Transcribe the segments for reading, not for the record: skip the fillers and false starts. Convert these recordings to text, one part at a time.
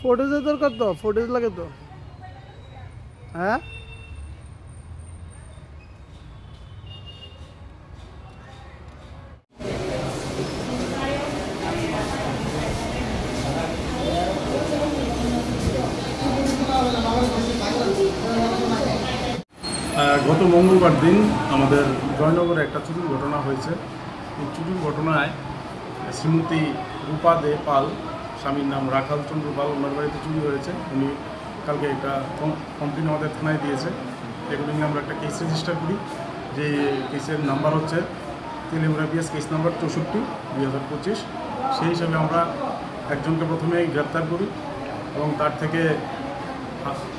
ফোটেজের দরকার তো, ফোটেজ লাগে তো। হ্যাঁ গত মঙ্গলবার দিন আমাদের জয়নগরে একটা চুরির ঘটনা হয়েছে। এই চুরির ঘটনায় শ্রীমতী রূপা দে পাল, স্বামীর নাম রাখাল চন্দ্র পাল, ওনার বাড়িতে চুরি হয়েছে। উনি কালকে একটা কমপ্লেন আমাদের থানায় দিয়েছে। এগুলো নিয়ে আমরা একটা কেস রেজিস্টার করি। যে কেসের নাম্বার হচ্ছে তেলেমুরাবিয়াস কেস নাম্বার 64/2025। সেই হিসাবে আমরা একজনকে প্রথমে গ্রেপ্তার করি এবং তার থেকে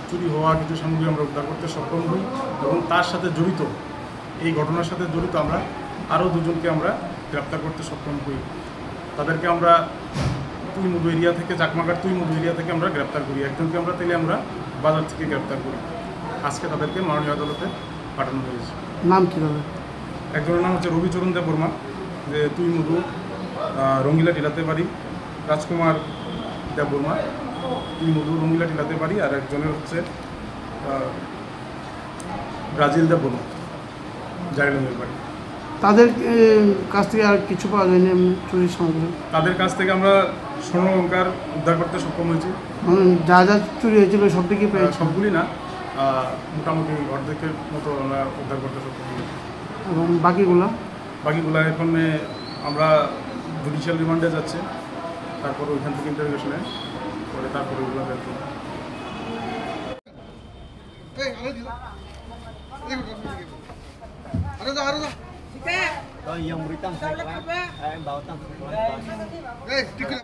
চুরি হওয়া কিছু সামগ্রী আমরা উদ্ধার করতে সক্ষম হই এবং তার সাথে জড়িত, এই ঘটনার সাথে জড়িত আমরা আরও দুজনকে আমরা গ্রেপ্তার করতে সক্ষম হই। তাদেরকে আমরা তুইমুদু এরিয়া থেকে, চাকমাঘাট তুইমুদু এরিয়া থেকে আমরা গ্রেপ্তার করি। একজনকে আমরা আমরা বাজার থেকে গ্রেপ্তার করি। আজকে তাদেরকে মাননীয় আদালতে পাঠানো হয়েছে। নাম কী হবে? একজনের নাম হচ্ছে রবিচরণ দেববর্মা, যে তুইমুদু রঙ্গিলা টিলাতে বাড়ি, রাজকুমার দেববর্মা তুইমুদু রঙ্গিলা টিলাতে বাড়ি, আর একজনের হচ্ছে ব্রাজিল দেববর্মা জাইলনের বাড়ি। তাদের কাছ থেকে আর কিছু পাওয়া যায়নি এমনি চুরির সামগ্রী? তাদের কাছ থেকে আমরা স্বর্ণলঙ্কার উদ্ধার করতে সক্ষম হয়েছি। যা যা চুরি হয়েছিল সব থেকে পেয়েছি? সবগুলি না, মোটামুটি অর্ধেকের মতো আমরা উদ্ধার করতে সক্ষম হয়েছি। এবং বাকিগুলো এখন আমরা জুডিশিয়াল রিমান্ডে যাচ্ছে, তারপর ওইখান থেকে ইন্টারভিউশনে পরে তারপরে ওইগুলো বের করব। Yang beritam saya, bawa tam.